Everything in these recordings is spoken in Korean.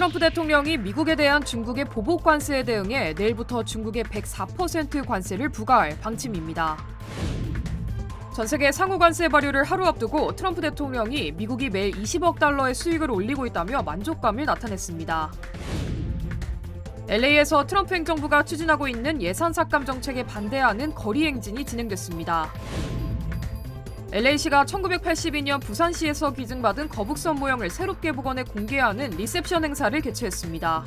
트럼프 대통령이 미국에 대한 중국의 보복 관세에 대응해 내일부터 중국에 104% 관세를 부과할 방침입니다. 전 세계 상호 관세 발효를 하루 앞두고 트럼프 대통령이 미국이 매일 20억 달러의 수익을 올리고 있다며 만족감을 나타냈습니다. LA에서 트럼프 행정부가 추진하고 있는 예산 삭감 정책에 반대하는 거리 행진이 진행됐습니다. LA시가 1982년 부산시에서 기증받은 거북선 모형을 새롭게 복원해 공개하는 리셉션 행사를 개최했습니다.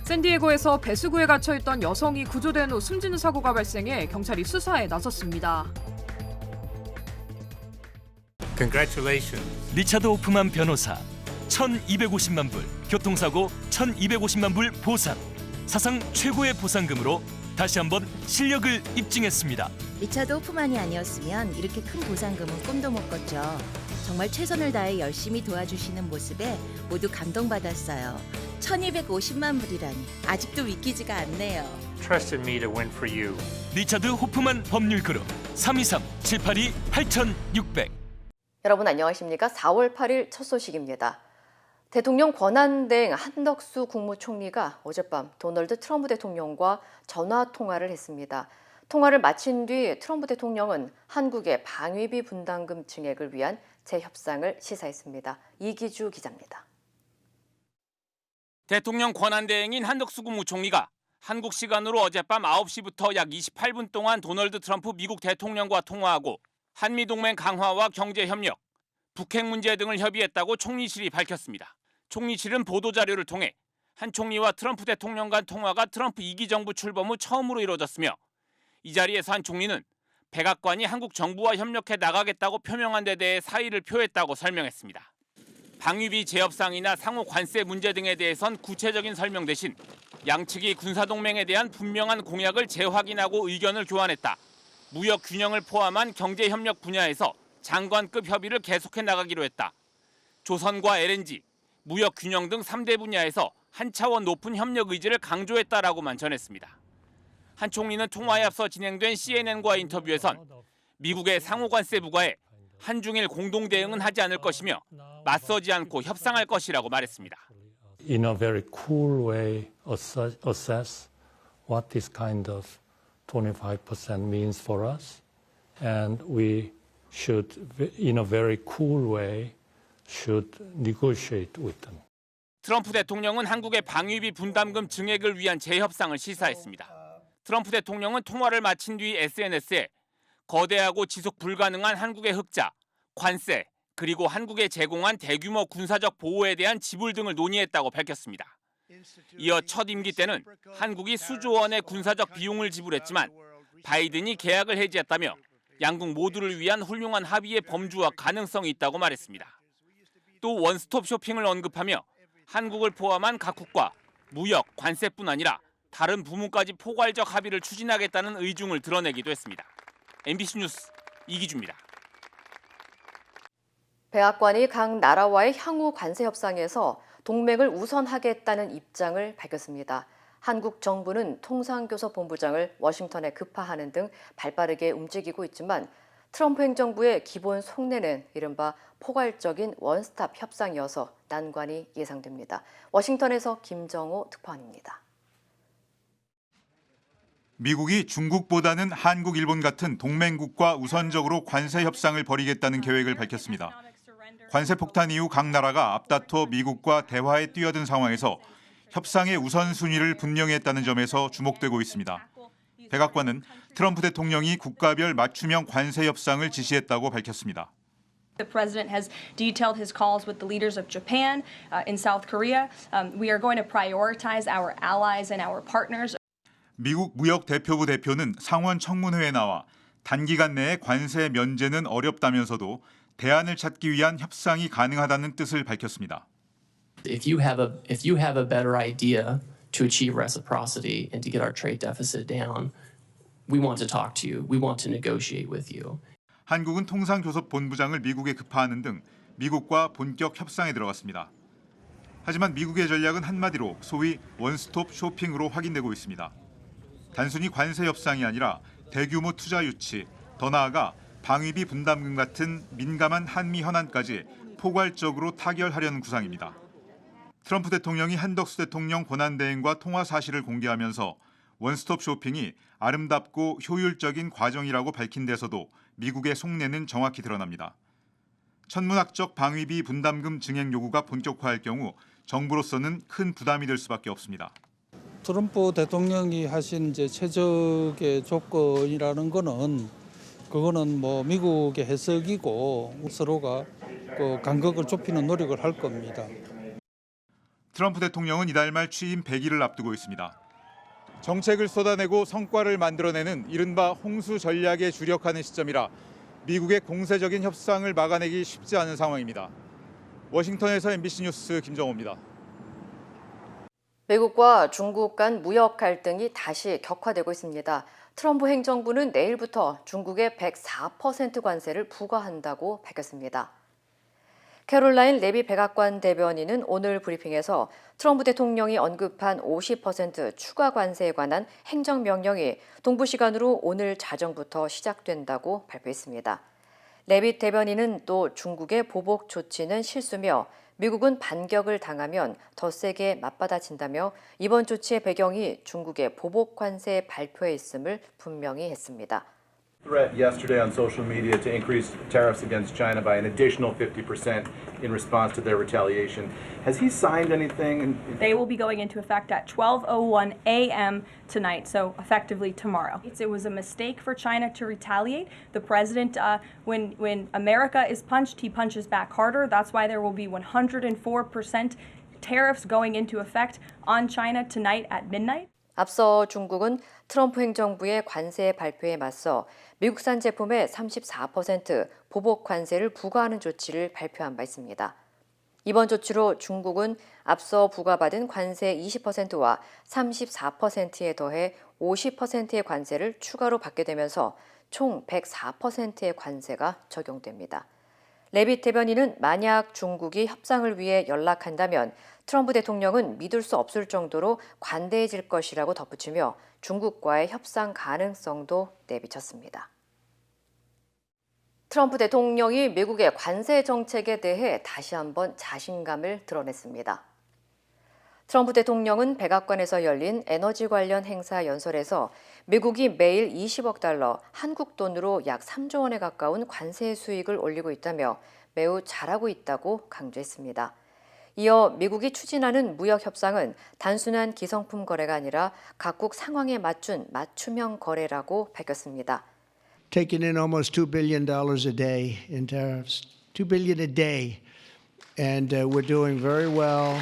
샌디에고에서 배수구에 갇혀있던 여성이 구조된 후 숨지는 사고가 발생해 경찰이 수사에 나섰습니다. Congratulations. 리차드 호프만 변호사 1,250만 불, 교통사고 1,250만 불 보상. 사상 최고의 보상금으로 다시 한번 실력을 입증했습니다. 리차드 호프만이 아니었으면 이렇게 큰 보상금은 꿈도 못 꿨죠. 정말 최선을 다해 열심히 도와주시는 모습에 모두 감동받았어요. 1,250만 불이라니 아직도 믿기지가 않네요. Trust in me to win for you. 리차드 호프만 법률그룹 323-782-8600. 여러분 안녕하십니까? 4월 8일 첫 소식입니다. 대통령 권한대행 한덕수 국무총리가 어젯밤 도널드 트럼프 대통령과 전화 통화를 했습니다. 통화를 마친 뒤 트럼프 대통령은 한국의 방위비 분담금 증액을 위한 재협상을 시사했습니다. 이기주 기자입니다. 대통령 권한대행인 한덕수 국무총리가 한국 시간으로 어젯밤 9시부터 약 28분 동안 도널드 트럼프 미국 대통령과 통화하고 한미동맹 강화와 경제협력, 북핵 문제 등을 협의했다고 총리실이 밝혔습니다. 총리실은 보도자료를 통해 한 총리와 트럼프 대통령 간 통화가 트럼프 2기 정부 출범 후 처음으로 이뤄졌으며 이 자리에서 한 총리는 백악관이 한국 정부와 협력해 나가겠다고 표명한 데 대해 사의를 표했다고 설명했습니다. 방위비 재협상이나 상호 관세 문제 등에 대해선 구체적인 설명 대신 양측이 군사동맹에 대한 분명한 공약을 재확인하고 의견을 교환했다. 무역 균형을 포함한 경제협력 분야에서 장관급 협의를 계속해 나가기로 했다. 조선과 LNG, 무역 균형 등 3대 분야에서 한 차원 높은 협력 의지를 강조했다라고만 전했습니다. 한 총리는 통화에 앞서 진행된 CNN과 인터뷰에선 미국의 상호관세 부과에 한중일 공동 대응은 하지 않을 것이며 맞서지 않고 협상할 것이라고 말했습니다. In a very cool way assess what this kind of 25% means for us, and we should, in a very cool way, should negotiate with them. 트럼프 대통령은 한국의 방위비 분담금 증액을 위한 재협상을 시사했습니다. 트럼프 대통령은 통화를 마친 뒤 SNS에 거대하고 지속 불가능한 한국의 흑자, 관세, 그리고 한국에 제공한 대규모 군사적 보호에 대한 지불 등을 논의했다고 밝혔습니다. 이어 첫 임기 때는 한국이 수조 원의 군사적 비용을 지불했지만 바이든이 계약을 해지했다며 양국 모두를 위한 훌륭한 합의의 범주와 가능성이 있다고 말했습니다. 또 원스톱 쇼핑을 언급하며 한국을 포함한 각국과 무역, 관세뿐 아니라 다른 부문까지 포괄적 합의를 추진하겠다는 의중을 드러내기도 했습니다. MBC 뉴스 이기주입니다. 백악관이 각 나라와의 향후 관세 협상에서 동맹을 우선하겠다는 입장을 밝혔습니다. 한국 정부는 통상교섭본부장을 워싱턴에 급파하는 등 발빠르게 움직이고 있지만 트럼프 행정부의 기본 속내는 이른바 포괄적인 원스톱 협상이어서 난관이 예상됩니다. 워싱턴에서 김정호 특파원입니다. 미국이 중국보다는 한국, 일본 같은 동맹국과 우선적으로 관세 협상을 벌이겠다는 계획을 밝혔습니다. 관세 폭탄 이후 각 나라가 앞다퉈 미국과 대화에 뛰어든 상황에서 협상의 우선순위를 분명히 했다는 점에서 주목되고 있습니다. 백악관은 트럼프 대통령이 국가별 맞춤형 관세 협상을 지시했다고 밝혔습니다. The president has detailed his calls with the leaders of Japan, in South Korea. We are going to prioritize our allies and our partners. 미국 무역 대표부 대표는 상원 청문회에 나와 단기간 내에 관세 면제는 어렵다면서도 대안을 찾기 위한 협상이 가능하다는 뜻을 밝혔습니다. If you have a better idea to achieve reciprocity and to get our trade deficit down, we want to talk to you. We want to negotiate with you. 한국은 통상교섭본부장을 미국에 급파하는 등 미국과 본격 협상에 들어갔습니다. 하지만 미국의 전략은 한마디로 소위 원스톱 쇼핑으로 확인되고 있습니다. 단순히 관세 협상이 아니라 대규모 투자 유치, 더 나아가 방위비 분담금 같은 민감한 한미 현안까지 포괄적으로 타결하려는 구상입니다. 트럼프 대통령이 한덕수 대통령 권한대행과 통화 사실을 공개하면서 원스톱 쇼핑이 아름답고 효율적인 과정이라고 밝힌 데서도 미국의 속내는 정확히 드러납니다. 천문학적 방위비 분담금 증액 요구가 본격화할 경우 정부로서는 큰 부담이 될 수밖에 없습니다. 트럼프 대통령이 하신 이제 최적의 조건이라는 그거는 뭐 미국의 해석이고 서로가 그 간격을 좁히는 노력을 할 겁니다. 트럼프 대통령은 이달 말 취임 100일을 앞두고 있습니다. 정책을 쏟아내고 성과를 만들어내는 이른바 홍수 전략에 주력하는 시점이라 미국의 공세적인 협상을 막아내기 쉽지 않은 상황입니다. 워싱턴에서 MBC 뉴스 김정호입니다. 미국과 중국 간 무역 갈등이 다시 격화되고 있습니다. 트럼프 행정부는 내일부터 중국에 104% 관세를 부과한다고 밝혔습니다. 캐롤라인 레비 백악관 대변인은 오늘 브리핑에서 트럼프 대통령이 언급한 50% 추가 관세에 관한 행정명령이 동부 시간으로 오늘 자정부터 시작된다고 발표했습니다. 레빗 대변인은 또 중국의 보복 조치는 실수며 미국은 반격을 당하면 더 세게 맞받아친다며 이번 조치의 배경이 중국의 보복 관세 발표에 있음을 분명히 했습니다. Threat yesterday on social media to increase tariffs against China by an additional 50% in response to their retaliation. Has he signed anything? They will be going into effect at 12:01 a.m. tonight, so effectively tomorrow. It was a mistake for China to retaliate. The president, when America is punched, he punches back harder. That's why there will be 104% tariffs going into effect on China tonight at midnight. 앞서 중국은 트럼프 행정부의 관세 발표에 맞서 미국산 제품에 34% 보복 관세를 부과하는 조치를 발표한 바 있습니다. 이번 조치로 중국은 앞서 부과받은 관세 20%와 34%에 더해 50%의 관세를 추가로 받게 되면서 총 104%의 관세가 적용됩니다. 레빗 대변인은 만약 중국이 협상을 위해 연락한다면 트럼프 대통령은 믿을 수 없을 정도로 관대해질 것이라고 덧붙이며 중국과의 협상 가능성도 내비쳤습니다. 트럼프 대통령이 미국의 관세 정책에 대해 다시 한번 자신감을 드러냈습니다. 트럼프 대통령은 백악관에서 열린 에너지 관련 행사 연설에서 미국이 매일 20억 달러, 한국 돈으로 약 3조 원에 가까운 관세 수익을 올리고 있다며 매우 잘하고 있다고 강조했습니다. 이어 미국이 추진하는 무역 협상은 단순한 기성품 거래가 아니라 각국 상황에 맞춘 맞춤형 거래라고 밝혔습니다. Taking in almost $2 billion a day in tariffs, $2 billion a day, and we're doing very well.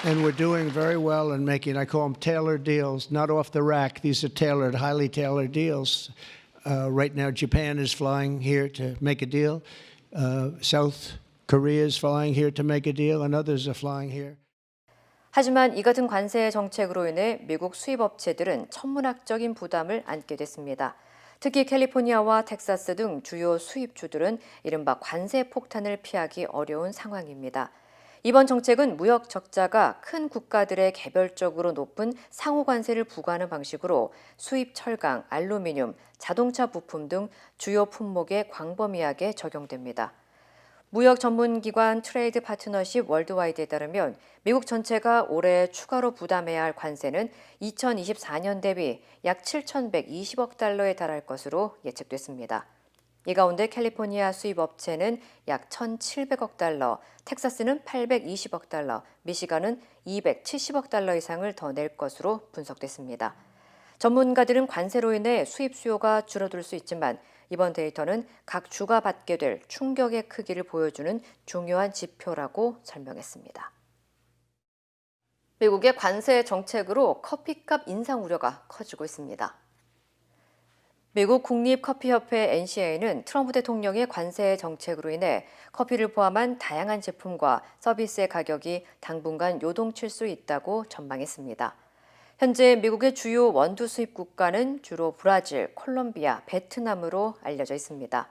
And we're doing very well in making, I call them tailored deals, not off the rack. These are tailored, highly tailored deals. Right now, Japan is flying here to make a deal. South Korea is flying here to make a deal, and others are flying here. 하지만 이 같은 관세 정책으로 인해 미국 수입업체들은 천문학적인 부담을 안게 됐습니다. 특히 캘리포니아와 텍사스 등 주요 수입주들은 이른바 관세 폭탄을 피하기 어려운 상황입니다. 이번 정책은 무역 적자가 큰 국가들의 개별적으로 높은 상호 관세를 부과하는 방식으로 수입 철강, 알루미늄, 자동차 부품 등 주요 품목에 광범위하게 적용됩니다. 무역 전문기관 트레이드 파트너십 월드와이드에 따르면 미국 전체가 올해 추가로 부담해야 할 관세는 2024년 대비 약 7,120억 달러에 달할 것으로 예측됐습니다. 이 가운데 캘리포니아 수입업체는 약 1,700억 달러, 텍사스는 820억 달러, 미시간은 270억 달러 이상을 더 낼 것으로 분석됐습니다. 전문가들은 관세로 인해 수입 수요가 줄어들 수 있지만 이번 데이터는 각 주가 받게 될 충격의 크기를 보여주는 중요한 지표라고 설명했습니다. 미국의 관세 정책으로 커피값 인상 우려가 커지고 있습니다. 미국 국립커피협회 NCA는 트럼프 대통령의 관세 정책으로 인해 커피를 포함한 다양한 제품과 서비스의 가격이 당분간 요동칠 수 있다고 전망했습니다. 현재 미국의 주요 원두 수입 국가는 주로 브라질, 콜롬비아, 베트남으로 알려져 있습니다.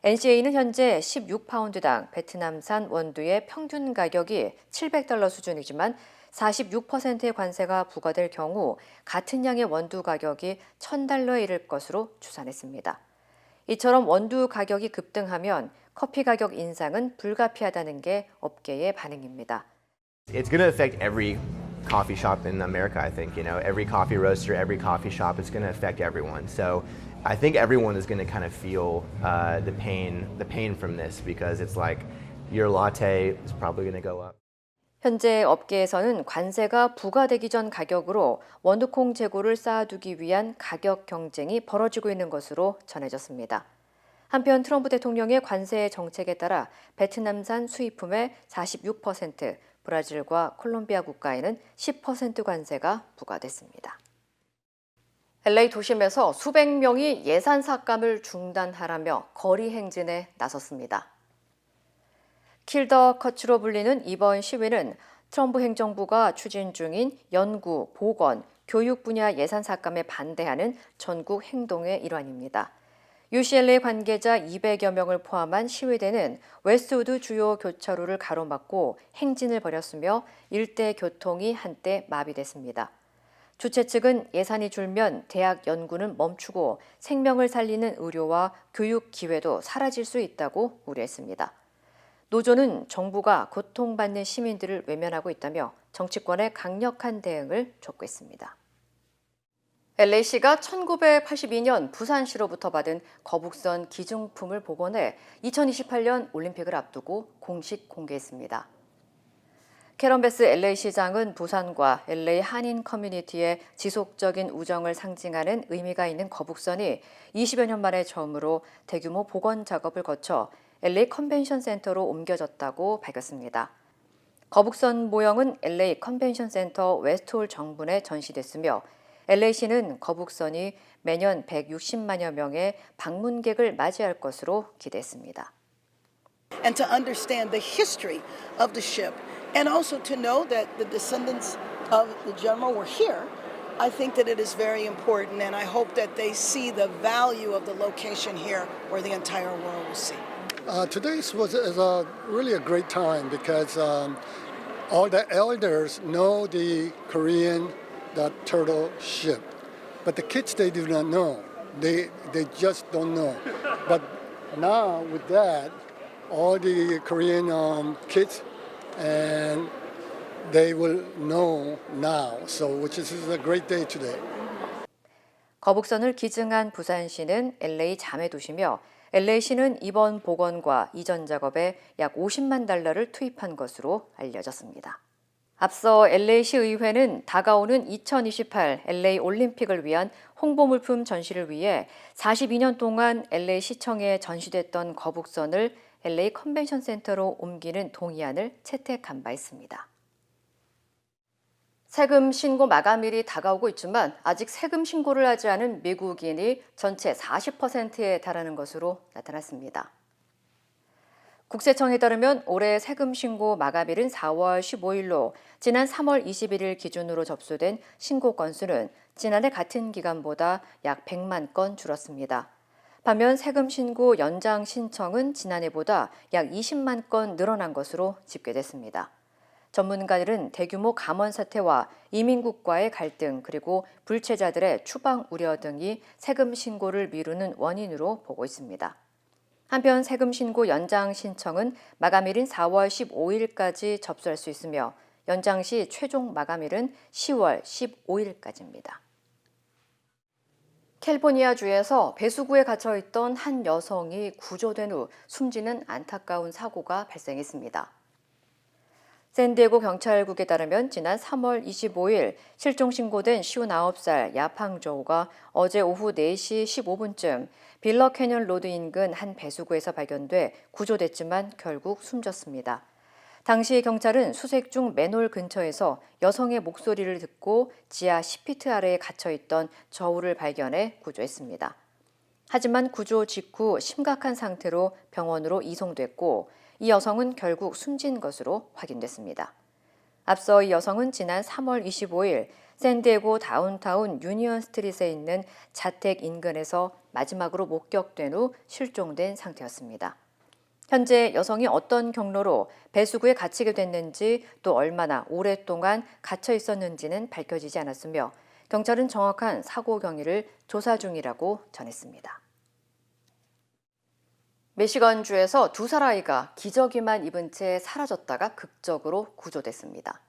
NCA는 현재 16파운드당 베트남산 원두의 평균 가격이 $700 수준이지만 46%의 관세가 부과될 경우 같은 양의 원두 가격이 $1,000에 이를 것으로 추산했습니다. 이처럼 원두 가격이 급등하면 커피 가격 인상은 불가피하다는 게 업계의 반응입니다. It's going to affect every coffee shop in America, I think. Every coffee roaster, every coffee shop, it's going to affect everyone. So I think everyone is going to kind of feel the pain from this because it's like your latte is probably going to go up. 현재 업계에서는 관세가 부과되기 전 가격으로 원두콩 재고를 쌓아두기 위한 가격 경쟁이 벌어지고 있는 것으로 전해졌습니다. 한편 트럼프 대통령의 관세 정책에 따라 베트남산 수입품의 46%, 브라질과 콜롬비아 국가에는 10% 관세가 부과됐습니다. LA 도심에서 수백 명이 예산 삭감을 중단하라며 거리 행진에 나섰습니다. 킬더 커츠로 불리는 이번 시위는 트럼프 행정부가 추진 중인 연구, 보건, 교육 분야 예산 삭감에 반대하는 전국 행동의 일환입니다. UCLA 관계자 200여 명을 포함한 시위대는 웨스트우드 주요 교차로를 가로막고 행진을 벌였으며 일대 교통이 한때 마비됐습니다. 주최 측은 예산이 줄면 대학 연구는 멈추고 생명을 살리는 의료와 교육 기회도 사라질 수 있다고 우려했습니다. 노조는 정부가 고통받는 시민들을 외면하고 있다며 정치권의 강력한 대응을 촉구했습니다. LA시가 1982년 부산시로부터 받은 거북선 기증품을 복원해 2028년 올림픽을 앞두고 공식 공개했습니다. 캐런 베스 LA시장은 부산과 LA 한인 커뮤니티의 지속적인 우정을 상징하는 의미가 있는 거북선이 20여 년 만에 처음으로 대규모 복원 작업을 거쳐 LA 컨벤션 센터로 옮겨졌다고 밝혔습니다. 거북선 모형은 LA 컨벤션 센터 웨스트홀 정문에 전시됐으며 LA시는 거북선이 매년 160만여 명의 방문객을 맞이할 것으로 기대했습니다. And to understand the history of the ship and also to know that the descendants of the general were here, I think that it is very important and I hope that they see the value of the location here where the entire world will see. Today is really a great time because all the elders know the Korean turtle ship, but the kids they do not know. They just don't know. But now with that, all the Korean kids and they will know now. So which is a great day today. 거북선을 기증한 부산시는 LA 자매 도시며 LA시는 이번 복원과 이전 작업에 약 $50만 투입한 것으로 알려졌습니다. 앞서 LA시 의회는 다가오는 2028 LA 올림픽을 위한 홍보 물품 전시를 위해 42년 동안 LA 시청에 전시됐던 거북선을 LA 컨벤션 센터로 옮기는 동의안을 채택한 바 있습니다. 세금 신고 마감일이 다가오고 있지만 아직 세금 신고를 하지 않은 미국인이 전체 40%에 달하는 것으로 나타났습니다. 국세청에 따르면 올해 세금 신고 마감일은 4월 15일로 지난 3월 21일 기준으로 접수된 신고 건수는 지난해 같은 기간보다 약 100만 건 줄었습니다. 반면 세금 신고 연장 신청은 지난해보다 약 20만 건 늘어난 것으로 집계됐습니다. 전문가들은 대규모 감원 사태와 이민국과의 갈등 그리고 불체자들의 추방 우려 등이 세금 신고를 미루는 원인으로 보고 있습니다. 한편 세금 신고 연장 신청은 마감일인 4월 15일까지 접수할 수 있으며 연장 시 최종 마감일은 10월 15일까지입니다. 캘리포니아주에서 배수구에 갇혀있던 한 여성이 구조된 후 숨지는 안타까운 사고가 발생했습니다. 샌디에고 경찰국에 따르면 지난 3월 25일 실종 신고된 59살 야팡조우가 어제 오후 4시 15분쯤 빌러 캐년 로드 인근 한 배수구에서 발견돼 구조됐지만 결국 숨졌습니다. 당시 경찰은 수색 중 맨홀 근처에서 여성의 목소리를 듣고 지하 10피트 아래에 갇혀있던 저우를 발견해 구조했습니다. 하지만 구조 직후 심각한 상태로 병원으로 이송됐고 이 여성은 결국 숨진 것으로 확인됐습니다. 앞서 이 여성은 지난 3월 25일 샌디에고 다운타운 유니언 스트릿에 있는 자택 인근에서 마지막으로 목격된 후 실종된 상태였습니다. 현재 여성이 어떤 경로로 배수구에 갇히게 됐는지 또 얼마나 오랫동안 갇혀 있었는지는 밝혀지지 않았으며 경찰은 정확한 사고 경위를 조사 중이라고 전했습니다. 미시건주에서 2살 아이가 기저귀만 입은 채 사라졌다가 극적으로 구조됐습니다.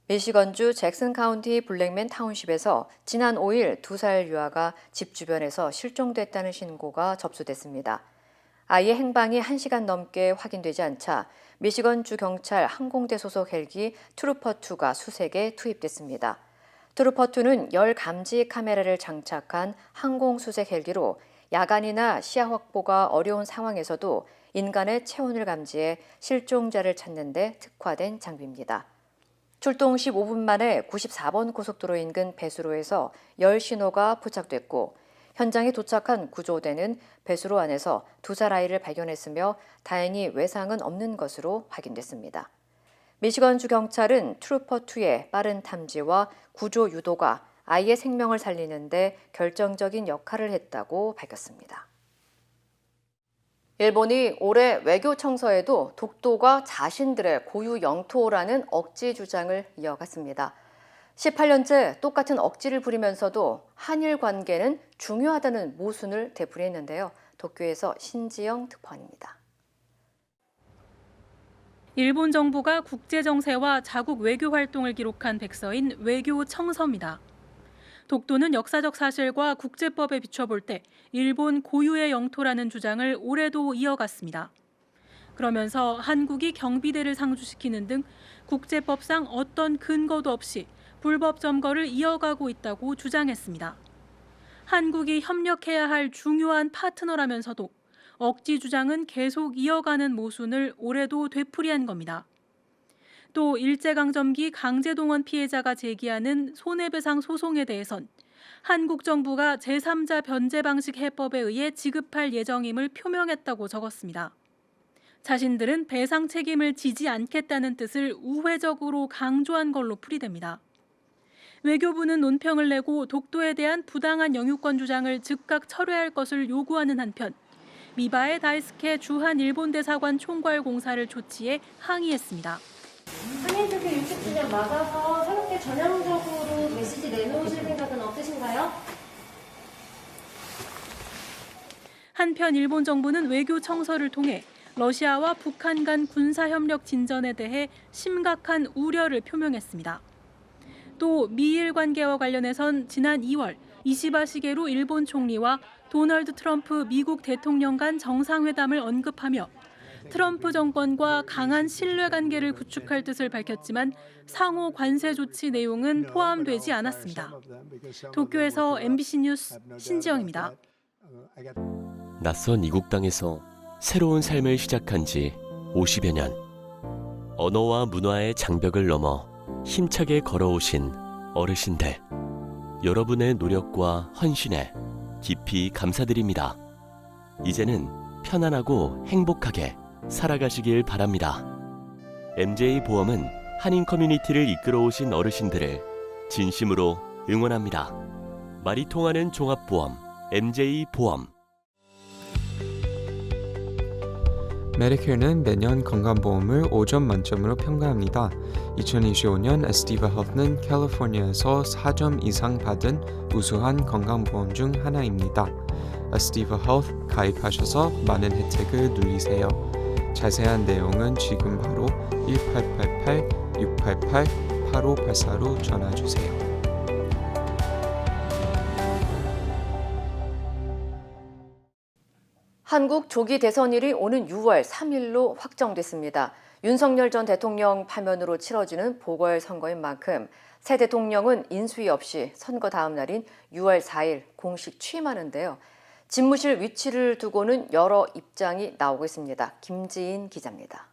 미시건주 잭슨 카운티 블랙맨 타운십에서 지난 5일 2살 유아가 집 주변에서 실종됐다는 신고가 접수됐습니다. 아이의 행방이 1시간 넘게 확인되지 않자 미시건주 경찰 항공대 소속 헬기 트루퍼2가 수색에 투입됐습니다. 트루퍼2는 열 감지 카메라를 장착한 항공 수색 헬기로 야간이나 시야 확보가 어려운 상황에서도 인간의 체온을 감지해 실종자를 찾는 데 특화된 장비입니다. 출동 15분 만에 94번 고속도로 인근 배수로에서 열 신호가 포착됐고 현장에 도착한 구조대는 배수로 안에서 2살 아이를 발견했으며 다행히 외상은 없는 것으로 확인됐습니다. 미시건주 경찰은 트루퍼2의 빠른 탐지와 구조 유도가 아이의 생명을 살리는 데 결정적인 역할을 했다고 밝혔습니다. 일본이 올해 외교 청서에도 독도가 자신들의 고유 영토라는 억지 주장을 이어갔습니다. 18년째 똑같은 억지를 부리면서도 한일 관계는 중요하다는 모순을 되풀이했는데요. 도쿄에서 신지영 특파원입니다. 일본 정부가 국제정세와 자국 외교 활동을 기록한 백서인 외교 청서입니다. 독도는 역사적 사실과 국제법에 비춰볼 때 일본 고유의 영토라는 주장을 올해도 이어갔습니다. 그러면서 한국이 경비대를 상주시키는 등 국제법상 어떤 근거도 없이 불법 점거를 이어가고 있다고 주장했습니다. 한국이 협력해야 할 중요한 파트너라면서도 억지 주장은 계속 이어가는 모순을 올해도 되풀이한 겁니다. 또 일제강점기 강제동원 피해자가 제기하는 손해배상 소송에 대해선 한국 정부가 제3자 변제 방식 해법에 의해 지급할 예정임을 표명했다고 적었습니다. 자신들은 배상 책임을 지지 않겠다는 뜻을 우회적으로 강조한 걸로 풀이됩니다. 외교부는 논평을 내고 독도에 대한 부당한 영유권 주장을 즉각 철회할 것을 요구하는 한편 미바의 다이스케 주한 일본 대사관 총괄 공사를 조치해 항의했습니다. 한일특교 60주년 맞아서 새롭게 전향적으로 메시지 내놓으실 생각은 없으신가요? 한편 일본 정부는 외교 청서를 통해 러시아와 북한 간 군사협력 진전에 대해 심각한 우려를 표명했습니다. 또 미일 관계와 관련해선 지난 2월 이시바 시게루 일본 총리와 도널드 트럼프 미국 대통령 간 정상회담을 언급하며 트럼프 정권과 강한 신뢰관계를 구축할 뜻을 밝혔지만 상호 관세 조치 내용은 포함되지 않았습니다. 도쿄에서 MBC 뉴스 신지영입니다. 낯선 이국 땅에서 새로운 삶을 시작한 지 50여 년. 언어와 문화의 장벽을 넘어 힘차게 걸어오신 어르신들. 여러분의 노력과 헌신에 깊이 감사드립니다. 이제는 편안하고 행복하게 살아가시길 바랍니다. MJ보험은 한인 커뮤니티를 이끌어오신 어르신들을 진심으로 응원합니다. 말이 통하는 종합보험 MJ보험. 메디케어는 매년 건강보험을 5점 만점으로 평가합니다. 2025년 에스티바 헬스는 캘리포니아에서 4점 이상 받은 우수한 건강보험 중 하나입니다. 에스티바 헬스 가입하셔서 많은 혜택을 누리세요. 자세한 내용은 지금 바로 1888-688-8584로 전화주세요. 한국 조기 대선일이 오는 6월 3일로 확정됐습니다. 윤석열 전 대통령 파면으로 치러지는 보궐선거인 만큼 새 대통령은 인수위 없이 선거 다음 날인 6월 4일 공식 취임하는데요. 집무실 위치를 두고는 여러 입장이 나오고 있습니다. 김지인 기자입니다.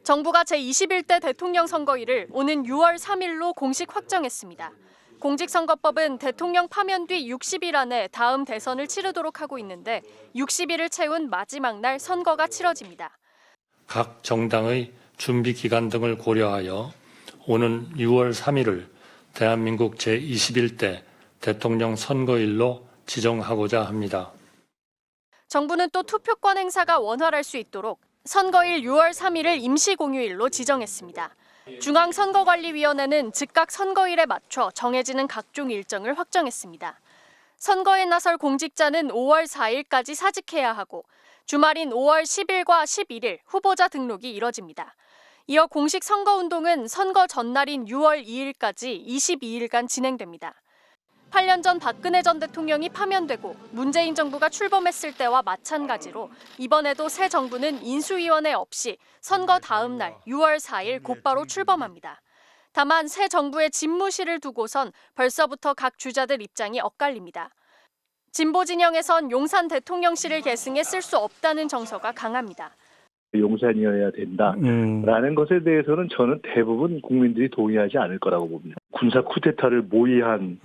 정부가 제21대 대통령 선거일을 오는 6월 3일로 공식 확정했습니다. 공직선거법은 대통령 파면 뒤 60일 안에 다음 대선을 치르도록 하고 있는데 60일을 채운 마지막 날 선거가 치러집니다. 각 정당의 준비 기간 등을 고려하여 오는 6월 3일을 대한민국 제21대 대통령 선거일로 지정하고자 합니다. 정부는 또 투표권 행사가 원활할 수 있도록 선거일 6월 3일을 임시공휴일로 지정했습니다. 중앙선거관리위원회는 즉각 선거일에 맞춰 정해지는 각종 일정을 확정했습니다. 선거에 나설 공직자는 5월 4일까지 사직해야 하고 주말인 5월 10일과 11일 후보자 등록이 이뤄집니다. 이어 공식 선거운동은 선거 전날인 6월 2일까지 22일간 진행됩니다. 8년 전 박근혜 전 대통령이 파면되고 문재인 정부가 출범했을 때와 마찬가지로 이번에도 새 정부는 인수위원회 없이 선거 다음 날 6월 4일 곧바로 출범합니다. 다만 새 정부의 집무실을 두고선 벌써부터 각 주자들 입장이 엇갈립니다. 진보 진영에선 용산 대통령실을 계승해 쓸 수 없다는 정서가 강합니다. 용산이어야 된다라는 것에 대해서는 저는 대부분 국민들이 동의하지 않을 거라고 봅니다. 군사 쿠데타를 모의한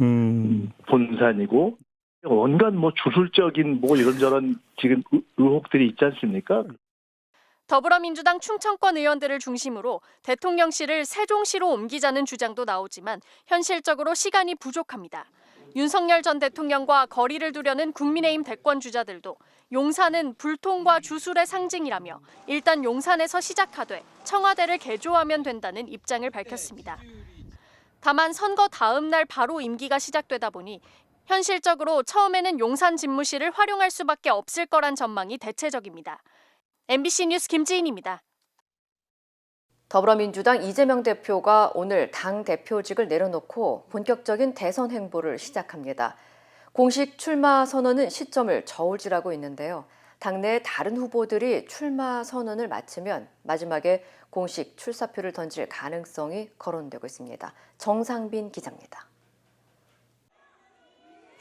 본산이고 온갖 주술적인 이런저런 지금 의혹들이 있지 않습니까? 더불어민주당 충청권 의원들을 중심으로 대통령실을 세종시로 옮기자는 주장도 나오지만 현실적으로 시간이 부족합니다. 윤석열 전 대통령과 거리를 두려는 국민의힘 대권 주자들도 용산은 불통과 주술의 상징이라며 일단 용산에서 시작하되 청와대를 개조하면 된다는 입장을 밝혔습니다. 다만 선거 다음 날 바로 임기가 시작되다 보니 현실적으로 처음에는 용산 집무실을 활용할 수밖에 없을 거란 전망이 대체적입니다. MBC 뉴스 김지인입니다. 더불어민주당 이재명 대표가 오늘 당 대표직을 내려놓고 본격적인 대선 행보를 시작합니다. 공식 출마 선언은 시점을 저울질하고 있는데요. 당내 다른 후보들이 출마 선언을 마치면 마지막에 공식 출사표를 던질 가능성이 거론되고 있습니다. 정상빈 기자입니다.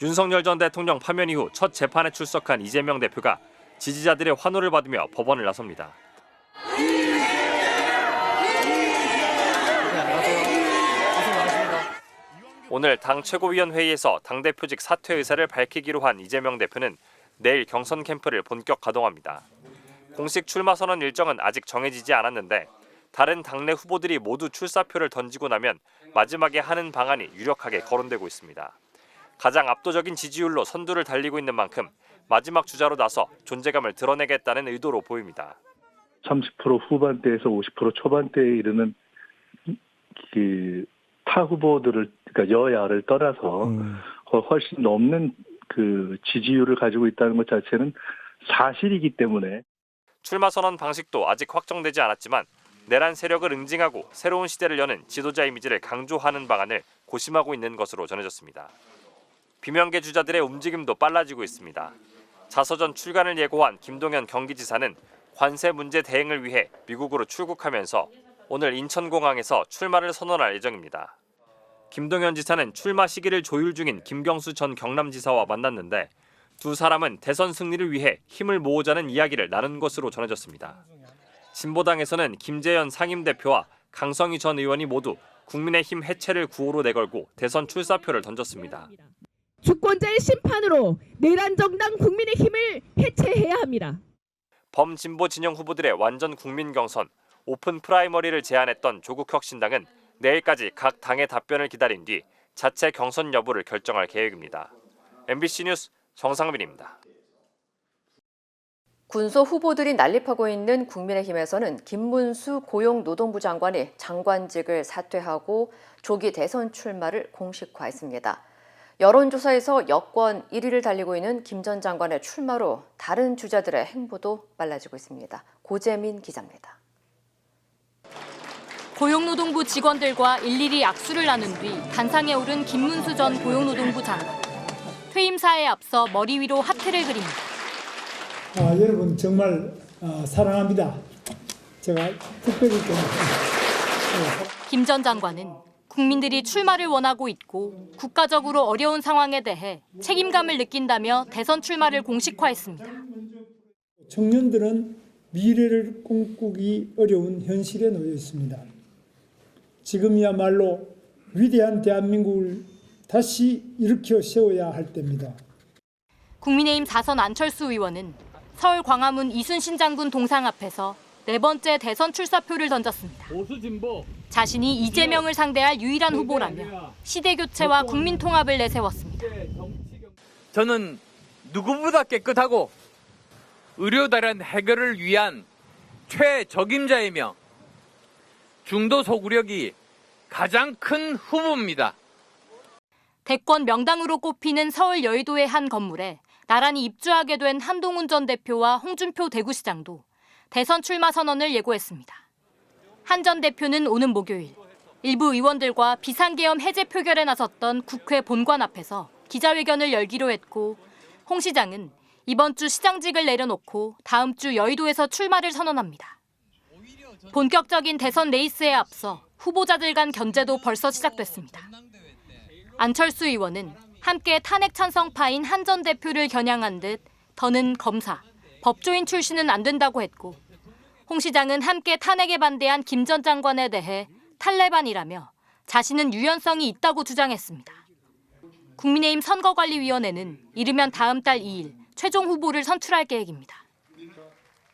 윤석열 전 대통령 파면 이후 첫 재판에 출석한 이재명 대표가 지지자들의 환호를 받으며 법원을 나섭니다. 오늘 당 최고위원회의에서 당대표직 사퇴 의사를 밝히기로 한 이재명 대표는 내일 경선 캠프를 본격 가동합니다. 공식 출마 선언 일정은 아직 정해지지 않았는데 다른 당내 후보들이 모두 출사표를 던지고 나면 마지막에 하는 방안이 유력하게 거론되고 있습니다. 가장 압도적인 지지율로 선두를 달리고 있는 만큼 마지막 주자로 나서 존재감을 드러내겠다는 의도로 보입니다. 30% 후반대에서 50% 초반대에 이르는 타 후보들을, 그러니까 여야를 떠나서 훨씬 넘는 지지율을 가지고 있다는 것 자체는 사실이기 때문에 출마 선언 방식도 아직 확정되지 않았지만 내란 세력을 응징하고 새로운 시대를 여는 지도자 이미지를 강조하는 방안을 고심하고 있는 것으로 전해졌습니다. 비명계 주자들의 움직임도 빨라지고 있습니다. 자서전 출간을 예고한 김동연 경기지사는 관세 문제 대응을 위해 미국으로 출국하면서 오늘 인천공항에서 출마를 선언할 예정입니다. 김동연 지사는 출마 시기를 조율 중인 김경수 전 경남지사와 만났는데 두 사람은 대선 승리를 위해 힘을 모으자는 이야기를 나눈 것으로 전해졌습니다. 진보당에서는 김재현 상임대표와 강성희 전 의원이 모두 국민의힘 해체를 구호로 내걸고 대선 출사표를 던졌습니다. 주권자의 심판으로 내란 정당 국민의힘을 해체해야 합니다. 범진보 진영 후보들의 완전 국민 경선, 오픈 프라이머리를 제안했던 조국혁신당은 내일까지 각 당의 답변을 기다린 뒤 자체 경선 여부를 결정할 계획입니다. MBC 뉴스 정상빈입니다. 군소 후보들이 난립하고 있는 국민의힘에서는 김문수 고용노동부 장관이 장관직을 사퇴하고 조기 대선 출마를 공식화했습니다. 여론조사에서 여권 1위를 달리고 있는 김 전 장관의 출마로 다른 주자들의 행보도 빨라지고 있습니다. 고재민 기자입니다. 고용노동부 직원들과 일일이 악수를 나눈 뒤 단상에 오른 김문수 전 고용노동부 장관. 퇴임사에 앞서 머리 위로 하트를 그립니다. 여러분 정말 사랑합니다. 제가 특별히 김 전 장관은 국민들이 출마를 원하고 있고 국가적으로 어려운 상황에 대해 책임감을 느낀다며 대선 출마를 공식화했습니다. 청년들은 미래를 꿈꾸기 어려운 현실에 놓여 있습니다. 지금이야말로 위대한 대한민국을 다시 일으켜 세워야 할 때입니다. 국민의힘 4선 안철수 의원은 서울 광화문 이순신 장군 동상 앞에서 네 번째 대선 출사표를 던졌습니다. 자신이 이재명을 상대할 유일한 후보라며 시대 교체와 국민 통합을 내세웠습니다. 저는 누구보다 깨끗하고 의료다란 해결을 위한 최적임자이며 중도 소구력이 가장 큰 후보입니다. 대권 명당으로 꼽히는 서울 여의도의 한 건물에 나란히 입주하게 된 한동훈 전 대표와 홍준표 대구시장도 대선 출마 선언을 예고했습니다. 한 전 대표는 오는 목요일 일부 의원들과 비상계엄 해제 표결에 나섰던 국회 본관 앞에서 기자회견을 열기로 했고, 홍 시장은 이번 주 시장직을 내려놓고 다음 주 여의도에서 출마를 선언합니다. 본격적인 대선 레이스에 앞서 후보자들 간 견제도 벌써 시작됐습니다. 안철수 의원은 함께 탄핵 찬성파인 한 전 대표를 겨냥한 듯 더는 검사, 법조인 출신은 안 된다고 했고, 홍 시장은 함께 탄핵에 반대한 김 전 장관에 대해 탈레반이라며 자신은 유연성이 있다고 주장했습니다. 국민의힘 선거관리위원회는 이르면 다음 달 2일 최종 후보를 선출할 계획입니다.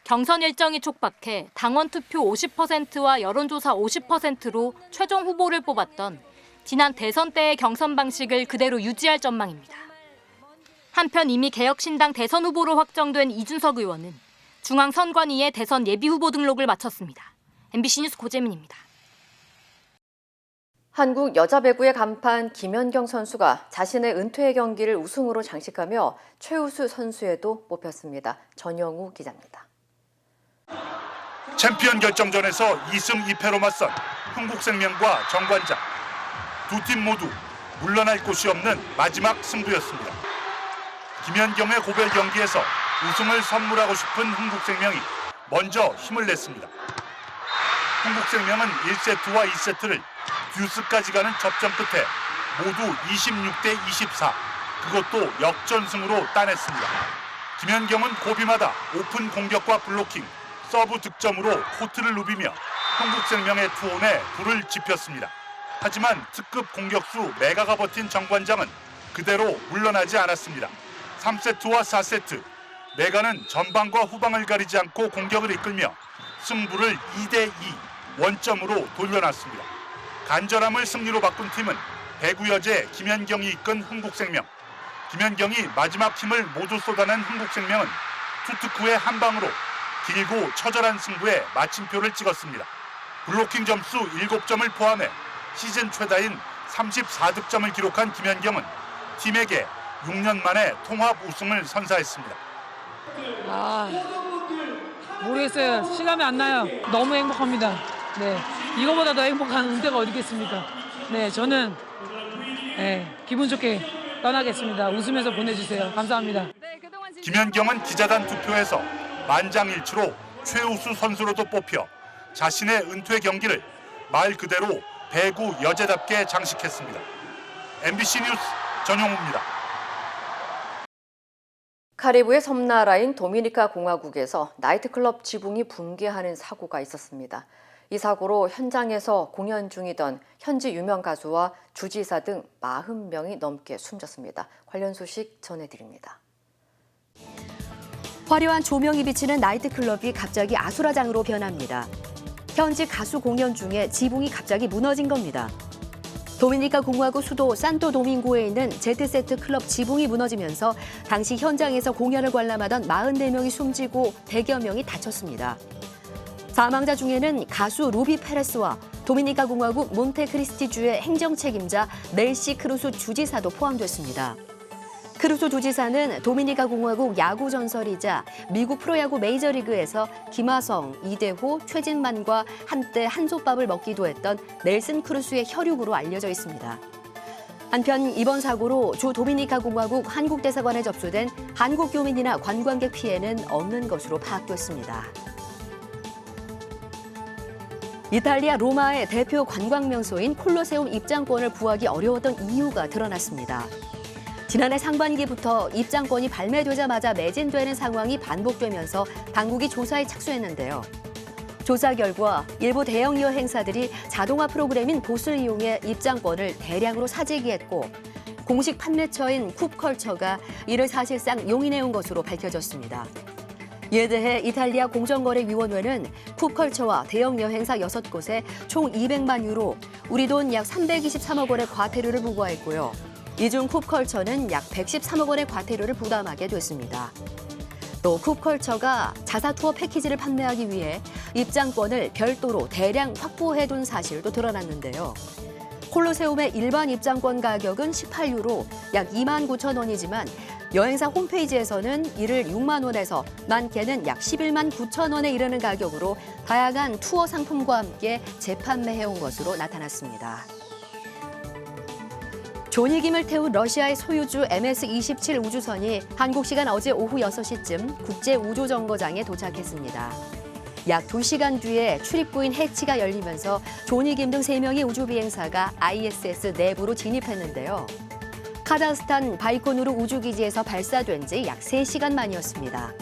경선 일정이 촉박해 당원 투표 50%와 여론조사 50%로 최종 후보를 뽑았던 지난 대선 때의 경선 방식을 그대로 유지할 전망입니다. 한편 이미 개혁신당 대선 후보로 확정된 이준석 의원은 중앙선관위에 대선 예비후보 등록을 마쳤습니다. MBC 뉴스 고재민입니다. 한국 여자 배구의 간판 김연경 선수가 자신의 은퇴 경기를 우승으로 장식하며 최우수 선수에도 뽑혔습니다. 전영우 기자입니다. 챔피언 결정전에서 2승 2패로 맞선 흥국생명과 정관장. 두 팀 모두 물러날 곳이 없는 마지막 승부였습니다. 김연경의 고별 경기에서 우승을 선물하고 싶은 흥국생명이 먼저 힘을 냈습니다. 흥국생명은 1세트와 2세트를 듀스까지 가는 접전 끝에 모두 26대 24, 그것도 역전승으로 따냈습니다. 김연경은 고비마다 오픈 공격과 블로킹, 서브 득점으로 코트를 누비며 흥국생명의 투혼에 불을 지폈습니다. 하지만 특급 공격수 메가가 버틴 정관장은 그대로 물러나지 않았습니다. 3세트와 4세트, 메가는 전방과 후방을 가리지 않고 공격을 이끌며 승부를 2대2 원점으로 돌려놨습니다. 간절함을 승리로 바꾼 팀은 배구 여제 김연경이 이끈 흥국생명. 김연경이 마지막 힘을 모두 쏟아낸 흥국생명은 투특후의 한 방으로 길고 처절한 승부에 마침표를 찍었습니다. 블로킹 점수 7점을 포함해 시즌 최다인 34득점을 기록한 김연경은 팀에게 6년 만에 통합 우승을 선사했습니다. 모르겠어요. 실감이 안 나요. 너무 행복합니다. 네, 이거보다 더 행복한 은퇴가 어디 있겠습니까? 네, 저는 기분 좋게 떠나겠습니다. 웃으면서 보내주세요. 감사합니다. 김연경은 기자단 투표에서 만장일치로 최우수 선수로도 뽑혀 자신의 은퇴 경기를 말 그대로 배구 여제답게 장식했습니다. MBC 뉴스 전용우입니다. 카리브의 섬나라인 도미니카 공화국에서 나이트클럽 지붕이 붕괴하는 사고가 있었습니다. 이 사고로 현장에서 공연 중이던 현지 유명 가수와 주지사 등 40명이 넘게 숨졌습니다. 관련 소식 전해드립니다. 화려한 조명이 비치는 나이트클럽이 갑자기 아수라장으로 변합니다. 현지 가수 공연 중에 지붕이 갑자기 무너진 겁니다. 도미니카 공화국 수도 산토도밍고에 있는 제트세트 클럽 지붕이 무너지면서 당시 현장에서 공연을 관람하던 44명이 숨지고 100여 명이 다쳤습니다. 사망자 중에는 가수 루비 페레스와 도미니카 공화국 몬테크리스티주의 행정 책임자 넬시 크루스 주지사도 포함됐습니다. 크루스 주지사는 도미니카 공화국 야구 전설이자 미국 프로야구 메이저리그에서 김하성, 이대호, 최진만과 한때 한솥밥을 먹기도 했던 넬슨 크루스의 혈육으로 알려져 있습니다. 한편 이번 사고로 주 도미니카 공화국 한국대사관에 접수된 한국 교민이나 관광객 피해는 없는 것으로 파악됐습니다. 이탈리아 로마의 대표 관광 명소인 콜로세움 입장권을 구하기 어려웠던 이유가 드러났습니다. 지난해 상반기부터 입장권이 발매되자마자 매진되는 상황이 반복되면서 당국이 조사에 착수했는데요. 조사 결과 일부 대형 여행사들이 자동화 프로그램인 봇을 이용해 입장권을 대량으로 사재기했고 공식 판매처인 쿱컬처가 이를 사실상 용인해온 것으로 밝혀졌습니다. 이에 대해 이탈리아 공정거래위원회는 쿱컬처와 대형 여행사 6곳에 총 200만 유로, 우리 돈 약 323억 원의 과태료를 부과했고요. 이 중 쿱컬처는 약 113억 원의 과태료를 부담하게 됐습니다. 또 쿱컬처가 자사 투어 패키지를 판매하기 위해 입장권을 별도로 대량 확보해둔 사실도 드러났는데요. 콜로세움의 일반 입장권 가격은 18유로, 약 29,000원이지만 여행사 홈페이지에서는 이를 6만 원에서 많게는 약 11만 9천 원에 이르는 가격으로 다양한 투어 상품과 함께 재판매해온 것으로 나타났습니다. 존이 김을 태운 러시아의 소유주 MS-27 우주선이 한국 시간 어제 오후 6시쯤 국제우주정거장에 도착했습니다. 약 2시간 뒤에 출입구인 해치가 열리면서 존이 김 등 3명의 우주비행사가 ISS 내부로 진입했는데요. 카자흐스탄 바이코누르 우주기지에서 발사된 지 약 3시간 만이었습니다.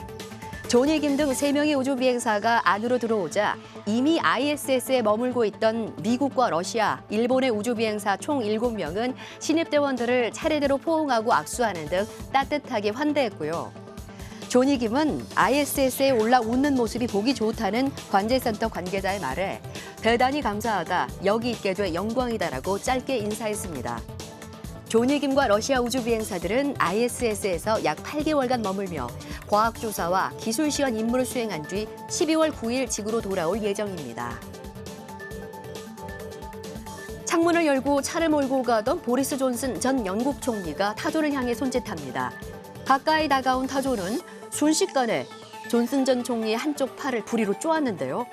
존이 김 등 3명의 우주비행사가 안으로 들어오자 이미 ISS에 머물고 있던 미국과 러시아, 일본의 우주비행사 총 7명은 신입대원들을 차례대로 포옹하고 악수하는 등 따뜻하게 환대했고요. 존이 김은 ISS에 올라 웃는 모습이 보기 좋다는 관제센터 관계자의 말에 대단히 감사하다, 여기 있게 돼 영광이다라고 짧게 인사했습니다. 존이 김과 러시아 우주비행사들은 ISS에서 약 8개월간 머물며 과학조사와 기술시연 임무를 수행한 뒤 12월 9일 지구로 돌아올 예정입니다. 창문을 열고 차를 몰고 가던 보리스 존슨 전 영국 총리가 타조를 향해 손짓합니다. 가까이 다가온 타조는 순식간에 존슨 전 총리의 한쪽 팔을 부리로 쪼았는데요.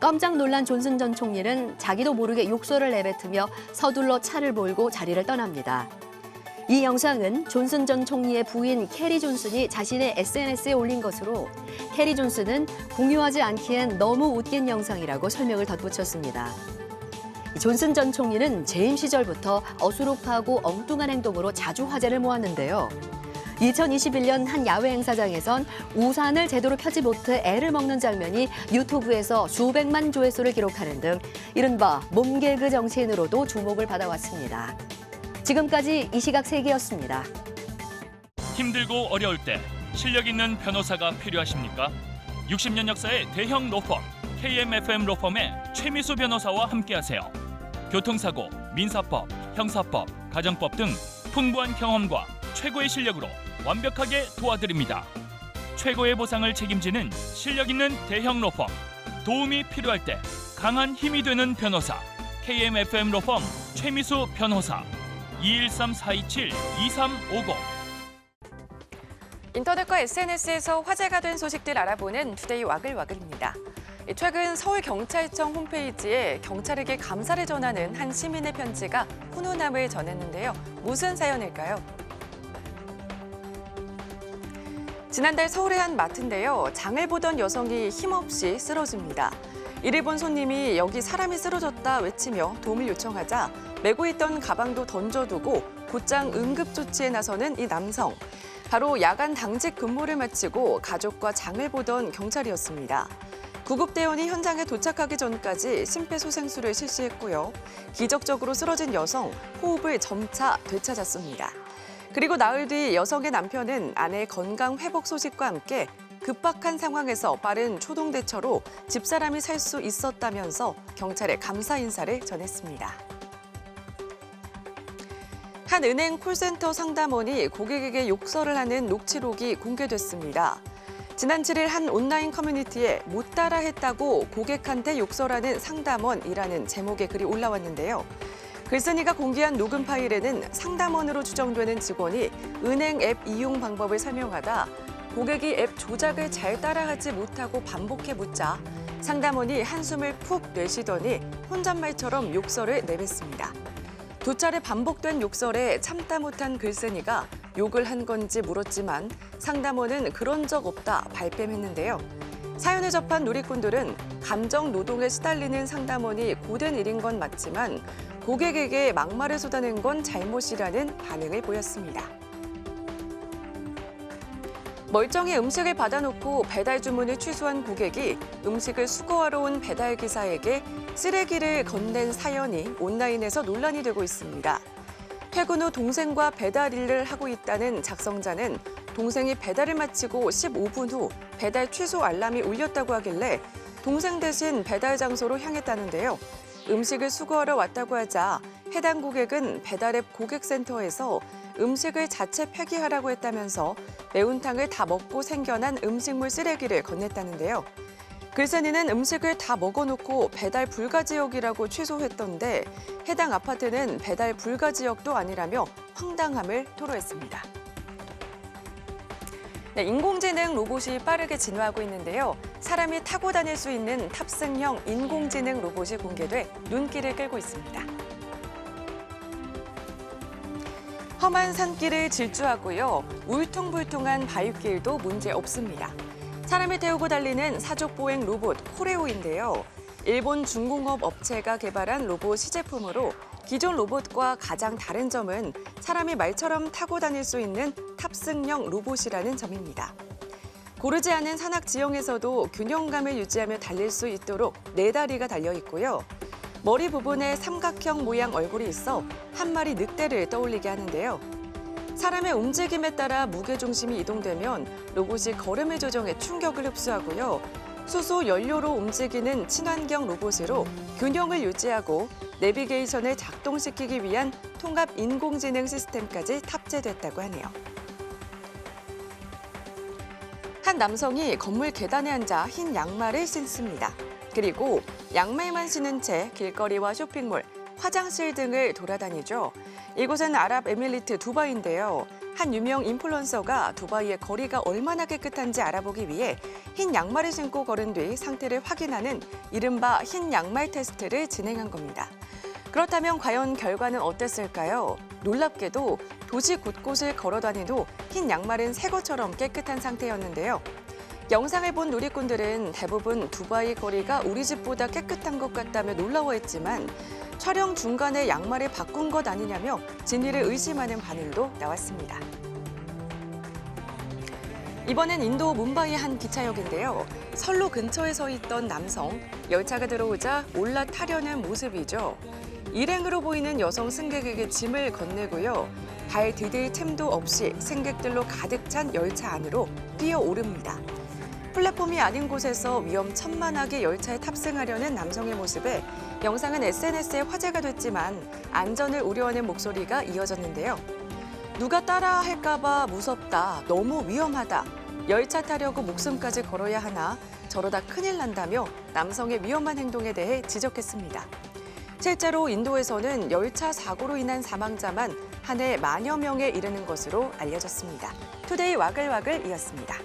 깜짝 놀란 존슨 전 총리는 자기도 모르게 욕설을 내뱉으며 서둘러 차를 몰고 자리를 떠납니다. 이 영상은 존슨 전 총리의 부인 캐리 존슨이 자신의 SNS에 올린 것으로 캐리 존슨은 공유하지 않기엔 너무 웃긴 영상이라고 설명을 덧붙였습니다. 존슨 전 총리는 재임 시절부터 어수룩하고 엉뚱한 행동으로 자주 화제를 모았는데요. 2021년 한 야외 행사장에선 우산을 제대로 펴지 못해 애를 먹는 장면이 유튜브에서 수백만 조회수를 기록하는 등 이른바 몸개그 정치인으로도 주목을 받아왔습니다. 지금까지 이 시각 세계였습니다. 힘들고 어려울 때 실력 있는 변호사가 필요하십니까? 60년 역사의 대형 로펌 KMFM 로펌의 최미수 변호사와 함께하세요. 교통사고, 민사법, 형사법, 가정법 등 풍부한 경험과 최고의 실력으로 완벽하게 도와드립니다. 최고의 보상을 책임지는 실력 있는 대형 로펌, 도움이 필요할 때 강한 힘이 되는 변호사 KMFM 로펌 최미수 변호사 213-427-2350. 인터넷과 SNS에서 화제가 된 소식들 알아보는 투데이 와글와글입니다. 최근 서울경찰청 홈페이지에 경찰에게 감사를 전하는 한 시민의 편지가 훈훈함을 전했는데요. 무슨 사연일까요? 지난달 서울의 한 마트인데요. 장을 보던 여성이 힘없이 쓰러집니다. 이를 본 손님이 여기 사람이 쓰러졌다 외치며 도움을 요청하자 메고 있던 가방도 던져두고 곧장 응급조치에 나서는 이 남성. 바로 야간 당직 근무를 마치고 가족과 장을 보던 경찰이었습니다. 구급대원이 현장에 도착하기 전까지 심폐소생술을 실시했고요. 기적적으로 쓰러진 여성, 호흡을 점차 되찾았습니다. 그리고 나흘 뒤 여성의 남편은 아내의 건강 회복 소식과 함께 급박한 상황에서 빠른 초동 대처로 집사람이 살 수 있었다면서 경찰에 감사 인사를 전했습니다. 한 은행 콜센터 상담원이 고객에게 욕설을 하는 녹취록이 공개됐습니다. 지난 7일 한 온라인 커뮤니티에 못 따라 했다고 고객한테 욕설하는 상담원이라는 제목의 글이 올라왔는데요. 글쓴이가 공개한 녹음 파일에는 상담원으로 추정되는 직원이 은행 앱 이용 방법을 설명하다 고객이 앱 조작을 잘 따라하지 못하고 반복해 묻자 상담원이 한숨을 푹 내쉬더니 혼잣말처럼 욕설을 내뱉습니다. 두 차례 반복된 욕설에 참다 못한 글쓴이가 욕을 한 건지 물었지만 상담원은 그런 적 없다 발뺌했는데요. 사연을 접한 누리꾼들은 감정 노동에 시달리는 상담원이 고된 일인 건 맞지만 고객에게 막말을 쏟아낸 건 잘못이라는 반응을 보였습니다. 멀쩡히 음식을 받아놓고 배달 주문을 취소한 고객이 음식을 수거하러 온 배달 기사에게 쓰레기를 건넨 사연이 온라인에서 논란이 되고 있습니다. 퇴근 후 동생과 배달 일을 하고 있다는 작성자는 동생이 배달을 마치고 15분 후 배달 취소 알람이 울렸다고 하길래 동생 대신 배달 장소로 향했다는데요. 음식을 수거하러 왔다고 하자 해당 고객은 배달앱 고객센터에서 음식을 자체 폐기하라고 했다면서 매운탕을 다 먹고 생겨난 음식물 쓰레기를 건넸다는데요. 글쓴이는 음식을 다 먹어놓고 배달 불가 지역이라고 취소했던데 해당 아파트는 배달 불가 지역도 아니라며 황당함을 토로했습니다. 네, 인공지능 로봇이 빠르게 진화하고 있는데요. 사람이 타고 다닐 수 있는 탑승형 인공지능 로봇이 공개돼 눈길을 끌고 있습니다. 험한 산길을 질주하고요. 울퉁불퉁한 바위길도 문제 없습니다. 사람을 태우고 달리는 사족보행 로봇 코레오인데요. 일본 중공업 업체가 개발한 로봇 시제품으로 기존 로봇과 가장 다른 점은 사람이 말처럼 타고 다닐 수 있는 탑승형 로봇이라는 점입니다. 고르지 않은 산악 지형에서도 균형감을 유지하며 달릴 수 있도록 4다리가 달려 있고요. 머리 부분에 삼각형 모양 얼굴이 있어 한 마리 늑대를 떠올리게 하는데요. 사람의 움직임에 따라 무게중심이 이동되면 로봇이 걸음을 조정해 충격을 흡수하고요. 수소 연료로 움직이는 친환경 로봇으로 균형을 유지하고 내비게이션을 작동시키기 위한 통합 인공지능 시스템까지 탑재됐다고 하네요. 한 남성이 건물 계단에 앉아 흰 양말을 신습니다. 그리고 양말만 신은 채 길거리와 쇼핑몰, 화장실 등을 돌아다니죠. 이곳은 아랍에미리트 두바이인데요. 한 유명 인플루언서가 두바이의 거리가 얼마나 깨끗한지 알아보기 위해 흰 양말을 신고 걸은 뒤 상태를 확인하는 이른바 흰 양말 테스트를 진행한 겁니다. 그렇다면 과연 결과는 어땠을까요? 놀랍게도 도시 곳곳을 걸어다니도 흰 양말은 새 것처럼 깨끗한 상태였는데요. 영상을 본 누리꾼들은 대부분 두바이 거리가 우리 집보다 깨끗한 것 같다며 놀라워했지만 촬영 중간에 양말을 바꾼 것 아니냐며 진위를 의심하는 반응도 나왔습니다. 이번엔 인도 뭄바이의 한 기차역인데요. 선로 근처에 서 있던 남성, 열차가 들어오자 올라타려는 모습이죠. 일행으로 보이는 여성 승객에게 짐을 건네고요. 발 디딜 틈도 없이 승객들로 가득 찬 열차 안으로 뛰어오릅니다. 플랫폼이 아닌 곳에서 위험천만하게 열차에 탑승하려는 남성의 모습에 영상은 SNS에 화제가 됐지만 안전을 우려하는 목소리가 이어졌는데요. 누가 따라 할까 봐 무섭다, 너무 위험하다, 열차 타려고 목숨까지 걸어야 하나, 저러다 큰일 난다며 남성의 위험한 행동에 대해 지적했습니다. 실제로 인도에서는 열차 사고로 인한 사망자만 한 해 만여 명에 이르는 것으로 알려졌습니다. 투데이 와글와글이었습니다.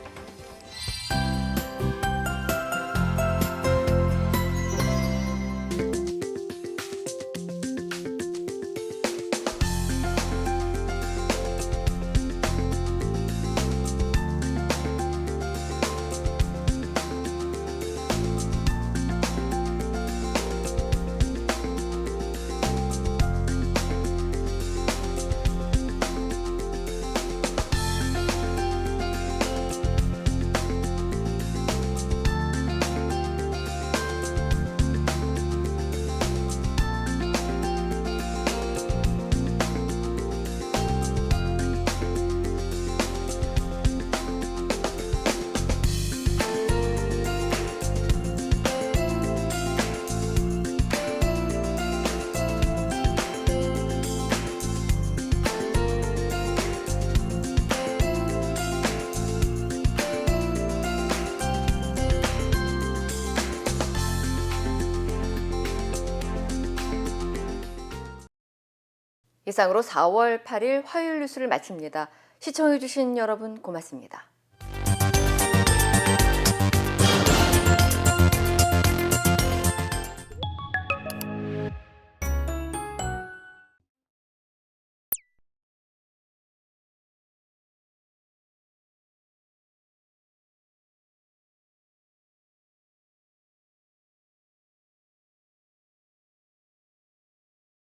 이상으로 4월 8일 화요일 뉴스를 마칩니다. 시청해주신 여러분 고맙습니다.